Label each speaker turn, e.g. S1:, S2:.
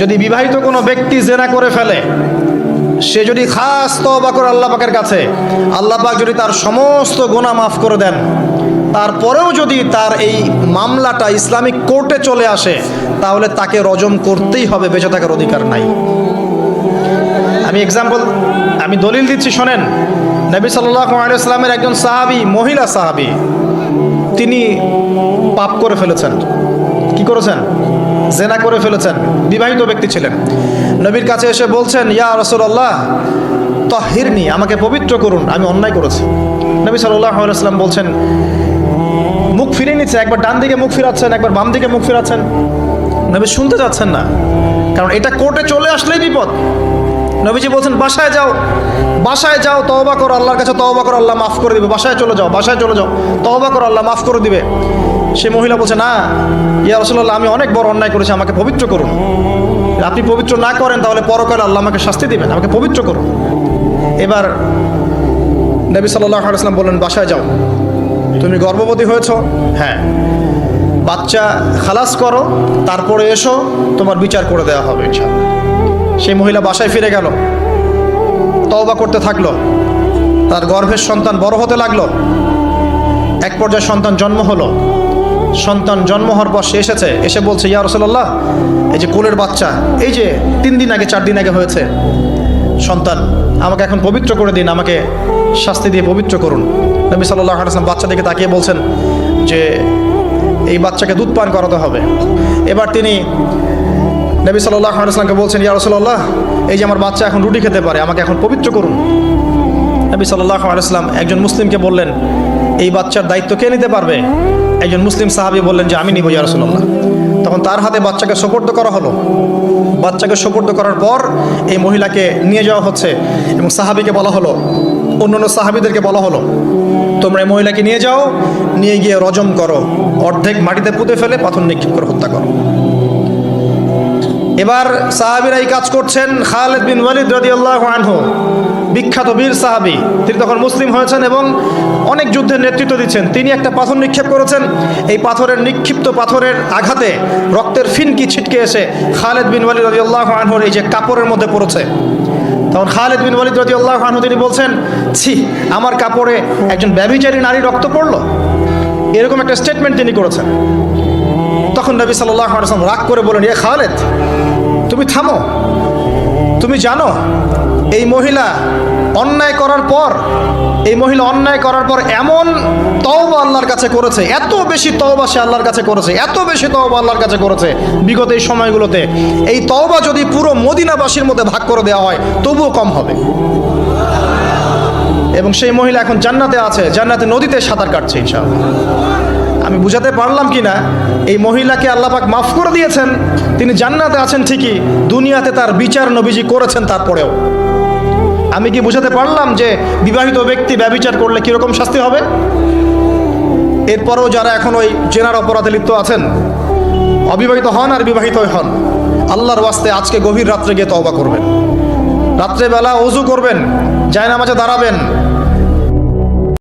S1: যদি বিবাহিত কোনো ব্যক্তি জেনা করে ফেলে, সে যদি খাস তওবা করে আল্লাহ পাকের কাছে, আল্লাহ পাক যদি তার সমস্ত গুনাহ মাফ করে দেন, তারপরেও যদি তার এই মামলাটা ইসলামিক কোর্টে চলে আসে, তাহলে তাকে রজম করতেই হবে, বেঁচে থাকার অধিকার নাই। আমি দলিল দিচ্ছি, শোনেন। নবী সাল্লাল্লাহু আলাইহি ওয়াসাল্লামের একজন সাহাবী, মহিলা সাহাবী, তিনি পাপ করে ফেলেছেন। কি করেছেন? জেনা করে ফেলেছেন। বিবাহিত ব্যক্তি ছিলেন। নবীর কাছে এসে বলছেন, ইয়া রাসূলুল্লাহ তাহহিরনি, আমাকে পবিত্র করুন, আমি অন্যায় করেছি। নবী সাল্লাল্লাহু আলাইহি ওয়াসাল্লাম বলছেন, মুখ ফিরিয়ে নিচ্ছে, একবার ডান দিকে মুখ ফিরাচ্ছেন, একবার বাম দিকে মুখ ফিরাচ্ছেন। নবী শুনতে যাচ্ছেন না, কারণ এটা কোর্টে চলে আসলেই বিপদ। নবীজি বলছেন, বাসায় যাও, বাসায় যাও, তওবা করো, আল্লাহর কাছে তওবা করো, আল্লাহ মাফ করে দিবে। বাসায় চলে যাও, বাসায় চলে যাও, তওবা করো, আল্লাহ মাফ করে দিবে। সে মহিলা বলছে, না ইয়া রাসূলুল্লাহ, আমি অনেক বড় অন্যায় করেছি, আমাকে পবিত্র করুন। আপনি পবিত্র না করেন তাহলে পরকালে আল্লাহ আমাকে শাস্তি দিবেন, আমাকে পবিত্র করুন। এবার নবী সাল্লাল্লাহু আলাইহি ওয়াসাল্লাম বললেন, বাসায় যাও। তুমি গর্ভবতী হয়েছো? হ্যাঁ। বাচ্চা খালাস করো, তারপরে এসো, তোমার বিচার করে দেওয়া হবে ইনশাআল্লাহ। সেই মহিলা বাসায় ফিরে গেল, তওবা করতে থাকলো। তার গর্ভের সন্তান বড় হতে লাগলো। এক পর্যায়ে সন্তান জন্ম হলো। সন্তান জন্ম হওয়ার পর সে এসে বলছে, ইয়া রাসূলুল্লাহ, এই যে কোলের বাচ্চা, এই যে 3 দিন আগে 4 দিন আগে হয়েছে সন্তান, আমাকে এখন পবিত্র করে দিন, আমাকে শাস্তি দিয়ে পবিত্র করুন। নবী সাল্লাল্লাহু আলাইহি ওয়াসাল্লাম বাচ্চা দিকে তাকিয়ে বলছেন যে এই বাচ্চাকে দুধ পান করাতে হবে। এবার তিনি নবী সাল্লাল্লাহু আলাইহি ওয়াসাল্লামকে বলছেন, ইয়া রাসূলুল্লাহ, এই যে আমার বাচ্চা এখন রুটি খেতে পারে, আমাকে এখন পবিত্র করুন। নবী সাল্লাল্লাহু আলাইহি ওয়াসাল্লাম একজন মুসলিমকে বললেন, এই বাচ্চার দায়িত্ব কে নিতে পারবে? একজন মুসলিম সাহাবী বললেন যে আমি নিব ইয়া রাসূলুল্লাহ। তখন তার হাতে বাচ্চাকে সোপর্দ করা হলো। বাচ্চাকে সোপর্দ করার পর এই মহিলাকে নিয়ে যাওয়া হচ্ছে এবং সাহাবীকে বলা হলো, অন্যান্য সাহাবীদেরকে বলা হলো, তোমরা এই মহিলাকে নিয়ে যাও, নিয়ে গিয়ে রজম করো, অর্ধেক মাটিতে পুঁতে ফেলে পাথর নিক্ষেপ করে হত্যা করো। এবার সাহাবীরা এই কাজ করছেন। খালিদ বিন ওয়ালিদ রাদিয়াল্লাহু আনহু, বিখ্যাত বীর সাহাবী, তিনি তখন মুসলিম হয়েছেন এবং অনেক যুদ্ধের নেতৃত্ব দিচ্ছেন। তিনি একটা পাথর নিক্ষেপ করেছেন। এই পাথরের নিক্ষিপ্ত পাথরের আঘাতে রক্তের ফিনকি ছিটকে এসে খালিদ বিন ওয়ালিদ রাদিয়াল্লাহু আনহুর এই যে কাপড়ের মধ্যে পড়েছে। তখন খালিদ বিন ওয়ালিদ রাদিয়াল্লাহু আনহু তিনি বলছেন, ছি, আমার কাপড়ে একজন ব্যভিচারী নারী রক্ত পড়লো, এরকম একটা স্টেটমেন্ট তিনি করেছেন। তখন নবী সাল্লাল্লাহু আলাইহি ওয়াসাল্লাম রাগ করে বলেন, ইয়া খালিদ, তুমি থামো। তুমি জানো এই মহিলা অন্যায় করার পর এমন তওবা আল্লাহর কাছে করেছে, এত বেশি তওবা সে আল্লাহর কাছে করেছে, এত বেশি তওবা আল্লাহর কাছে করেছে বিগত এই সময়গুলোতে, এই তওবা যদি পুরো মদিনাবাসীর মধ্যে ভাগ করে দেওয়া হয় তবুও কম হবে। এবং সেই মহিলা এখন জান্নাতে আছে, জান্নাতে নদীতে সাঁতার কাটছে ইনশাআল্লাহ। আমি বুঝাতে পারলাম কি না? এই মহিলাকে আল্লাহ পাক মাফ করে দিয়েছেন, তিনি জান্নাতে আছেন ঠিকই, দুনিয়াতে তার বিচার নবীজি করেছেন তারপরেও। আমি কি বুঝাতে পারলাম যে বিবাহিত ব্যক্তি ব্যভিচার করলে কীরকম শাস্তি হবে? এরপরেও যারা এখন ওই জেনার অপরাধে লিপ্ত আছেন, অবিবাহিত হন আর বিবাহিত হন, আল্লাহর ওয়াস্তে আজকে গভীর রাত্রে গিয়ে তওবা করবেন। রাত্রেবেলা ওযু করবেন, জায়নামাজে দাঁড়াবেন,